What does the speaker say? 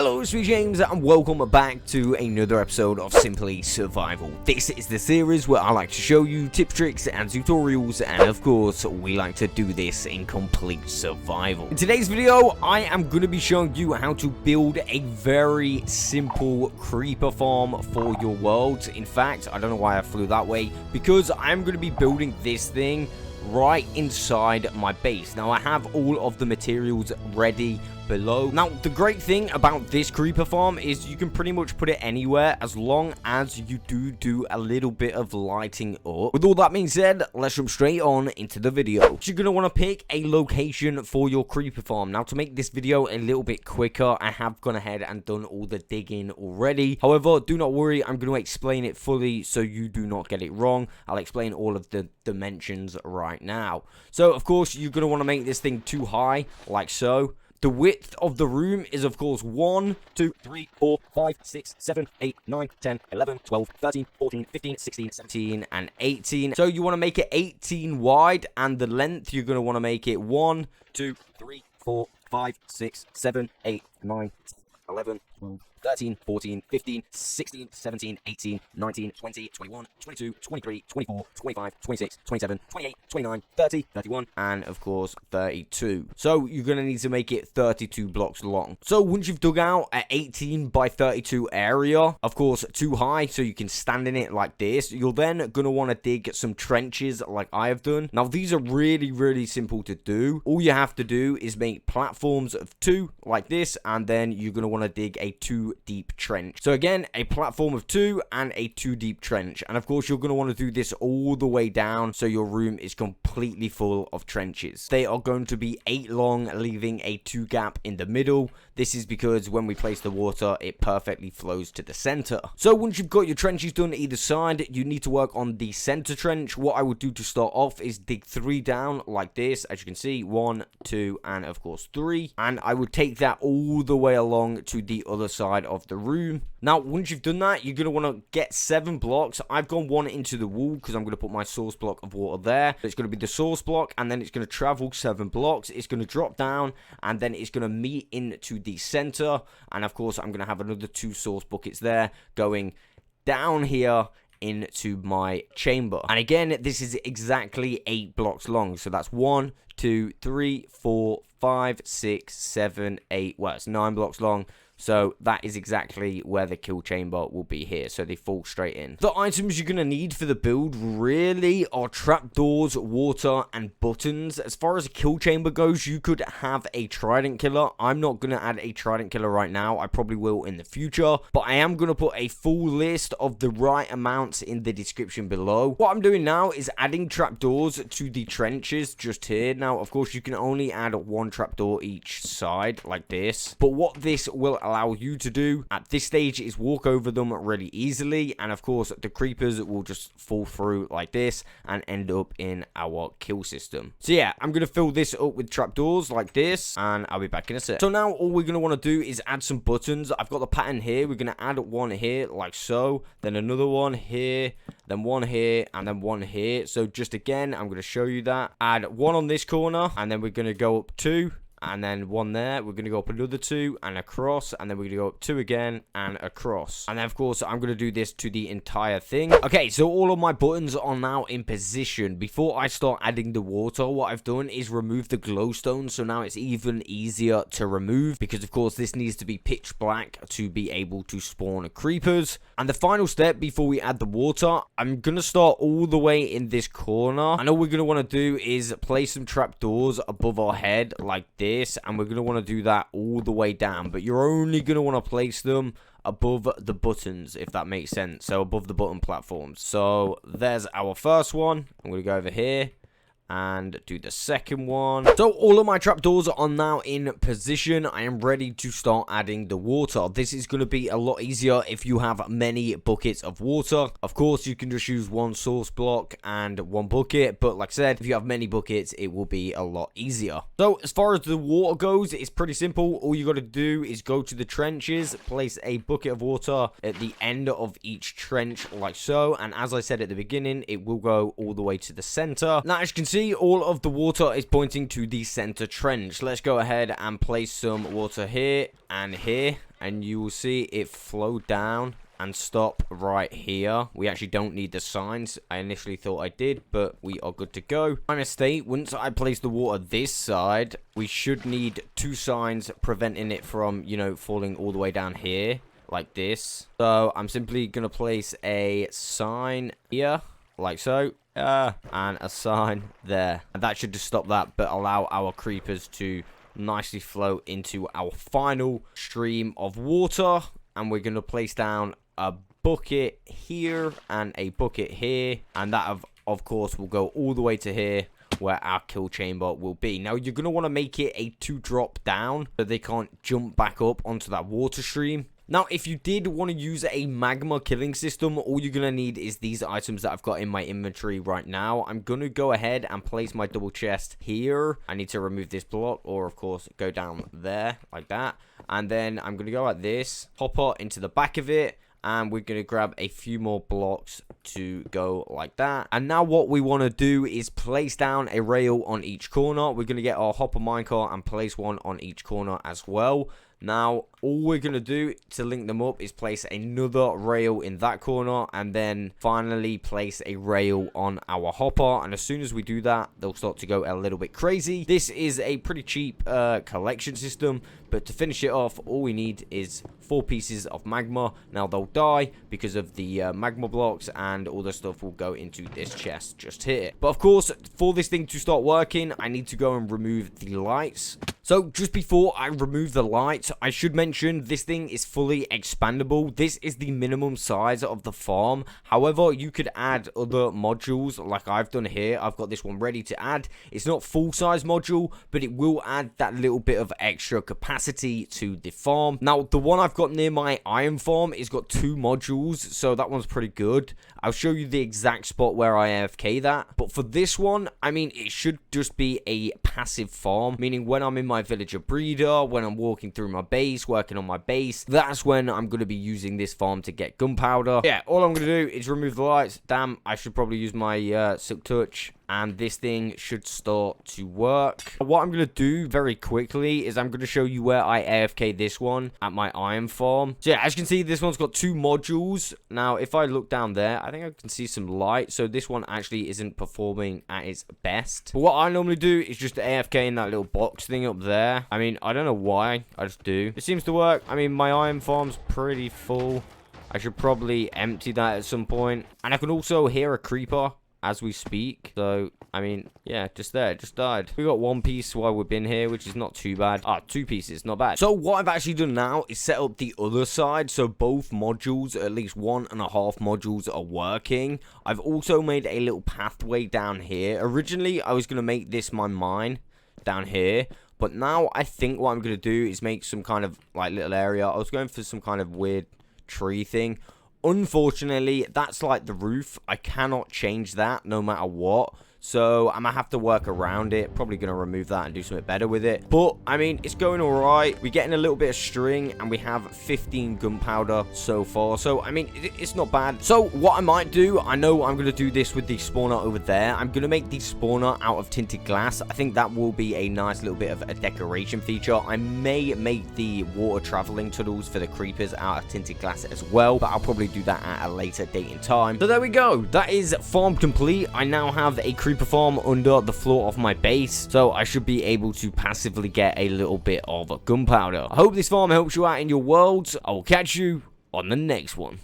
Hello, Itsmejames, and welcome back to another episode of Simply Survival. This is the series where I like to show you tips, tricks, and tutorials, and of course, we like to do this in complete survival. In today's video, I am going to be showing you how to build a very simple creeper farm for your world. In fact, I don't know why I flew that way, because I'm going to be building this thing right inside my base. Now, I have all of the materials ready below. Now, the great thing about this creeper farm is you can pretty much put it anywhere as long as you do a little bit of lighting up. With all that being said, let's jump straight on into the video. You're going to want to pick a location for your creeper farm. Now, to make this video a little bit quicker, I have gone ahead and done all the digging already. However, do not worry, I'm going to explain it fully so you do not get it wrong. I'll explain all of the dimensions right now. So, of course, you're going to want to make this thing too high, like so. The width of the room is, of course, 1, 2, 3, 4, 5, 6, 7, 8, 9, 10, 11, 12, 13, 14, 15, 16, 17, and 18. So you want to make it 18 wide, and the length, you're going to want to make it 1, 2, 3, 4, 5, 6, 7, 8, 9, 10, 11, 12, 13, 14, 15, 16, 17, 18, 19, 20, 21, 22, 23, 24, 25, 26, 27, 28, 29, 30, 31, and of course 32. So you're going to need to make it 32 blocks long. So once you've dug out an 18 by 32 area, of course too high so you can stand in it like this, you're then going to want to dig some trenches like I have done. Now these are really simple to do. All you have to do is make platforms of 2 like this, and then you're going to want to dig a 2 deep trench. So again, a platform of 2 and a 2 deep trench, and of course you're going to want to do this all the way down so your room is completely full of trenches. They are going to be 8 long, leaving a 2 gap in the middle. This is because when we place the water, it perfectly flows to the center. So once you've got your trenches done either side, you need to work on the center trench. What I would do to start off is dig 3 down like this, as you can see, 1, 2, and of course 3, and I would take that all the way along to the other side of the room. Now once you've done that, you're going to want to get 7 blocks. I've gone 1 into the wall because I'm going to put my source block of water there. It's going to be the source block, and then it's going to travel 7 blocks. It's going to drop down, and then it's going to meet into the center, and of course I'm going to have another 2 source buckets there going down here into my chamber. And again, this is exactly 8 blocks long, so that's 1, 2, 3, 4, 5, 6, 7, 8, well, it's 9 blocks long. So that is exactly where the kill chamber will be here. So they fall straight in. The items you're going to need for the build really are trapdoors, water, and buttons. As far as a kill chamber goes, you could have a trident killer. I'm not going to add a trident killer right now. I probably will in the future. But I am going to put a full list of the right amounts in the description below. What I'm doing now is adding trapdoors to the trenches just here. Now, of course, you can only add 1 trapdoor each side like this. But what this will allow you to do at this stage is walk over them really easily, and of course the creepers will just fall through like this and end up in our kill system. So yeah, I'm gonna fill this up with trapdoors like this, and I'll be back in a sec. So now all we're gonna want to do is add some buttons. I've got the pattern here. We're gonna add 1 here like so, then another 1 here, then 1 here, and then 1 here. So just again, I'm gonna show you that. Add 1 on this corner, and then we're gonna go up 2, and then 1 there. We're going to go up another 2 and across, and then we're going to go up 2 again and across. And then of course I'm going to do this to the entire thing. Okay, so all of my buttons are now in position. Before I start adding the water, what I've done is remove the glowstone, so now it's even easier to remove, because of course this needs to be pitch black to be able to spawn creepers. And the final step before we add the water, I'm going to start all the way in this corner, and all we're going to want to do is place some trapdoors above our head like this. And we're going to want to do that all the way down, but you're only going to want to place them above the buttons, if that makes sense. So above the button platforms. So there's our first one. I'm going to go over here and do the second one. So all of my trapdoors are now in position. I am ready to start adding the water. This is going to be a lot easier if you have many buckets of water. Of course, you can just use 1 source block and 1 bucket, but like I said, if you have many buckets, it will be a lot easier. So as far as the water goes, it's pretty simple. All you got to do is go to the trenches, place a bucket of water at the end of each trench like so, and as I said at the beginning, it will go all the way to the center. Now, as you can see, all of the water is pointing to the center trench. Let's go ahead and place some water here and here. and you will see it flow down and stop right here. We actually don't need the signs. I initially thought I did, but we are good to go. My mistake, once I place the water this side, we should need 2 signs preventing it from, you know, falling all the way down here, like this. So I'm simply going to place a sign here, like so. And a sign there. And that should just stop that, but allow our creepers to nicely flow into our final stream of water. And we're going to place down a bucket here and a bucket here. And that, of course, will go all the way to here, where our kill chamber will be. Now, you're going to want to make it a 2-drop down, so they can't jump back up onto that water stream. Now, if you did want to use a magma killing system, all you're going to need is these items that I've got in my inventory right now. I'm going to go ahead and place my double chest here. I need to remove this block, or of course, go down there like that. And then I'm going to go like this, hopper into the back of it. And we're going to grab a few more blocks to go like that. And now what we want to do is place down a rail on each corner. We're going to get our hopper minecart and place one on each corner as well. Now, all we're going to do to link them up is place another rail in that corner, and then finally place a rail on our hopper. And as soon as we do that, they'll start to go a little bit crazy. This is a pretty cheap collection system, but to finish it off, all we need is 4 pieces of magma. Now, they'll die because of the magma blocks, and all the stuff will go into this chest just here. But of course, for this thing to start working, I need to go and remove the lights. So just before I remove the lights, I should mention this thing is fully expandable. This is the minimum size of the farm. However, you could add other modules like I've done here. I've got this one ready to add. It's not full size module, but it will add that little bit of extra capacity to the farm. Now, the one I've got near my iron farm is got 2 modules, so that one's pretty good. I'll show you the exact spot where I AFK that. But for this one, I mean, it should just be a passive farm, meaning when I'm in my villager breeder, when I'm walking through my base, working on my base, that's when I'm going to be using this farm to get gunpowder. Yeah, all I'm going to do is remove the lights. Damn, I should probably use my silk touch, and this thing should start to work. What I'm going to do very quickly is I'm going to show you where I AFK this one at my iron farm. So yeah, as you can see, this one's got 2 modules. Now, if I look down there, I think I can see some light. So this one actually isn't performing at its best. But what I normally do is just AFK in that little box thing up there. I mean, I don't know why. I just do. It seems to work. I mean, my iron farm's pretty full. I should probably empty that at some point. And I can also hear a creeper as we speak. So, I mean, yeah, just there, it just died. We got 1 piece while we've been here, which is not too bad. 2 pieces, not bad. So what I've actually done now is set up the other side, so both modules, at least 1.5 modules, are working. I've also made a little pathway down here. Originally, I was going to make this my mine down here, but now I think what I'm going to do is make some kind of like little area. I was going for some kind of weird tree thing. Unfortunately, that's like the roof. I cannot change that no matter what. So I'm gonna have to work around it. Probably gonna remove that and do something better with it. But I mean, it's going all right. We're getting a little bit of string, and we have 15 gunpowder so far. So I mean, it's not bad. So what I might do, I know I'm gonna do this with the spawner over there. I'm gonna make the spawner out of tinted glass. I think that will be a nice little bit of a decoration feature. I may make the water traveling tunnels for the creepers out of tinted glass as well, but I'll probably do that at a later date and time. So there we go. That is farm complete. I now have a creeper farm under the floor of my base, so I should be able to passively get a little bit of gunpowder. I hope this farm helps you out in your worlds. I will catch you on the next one.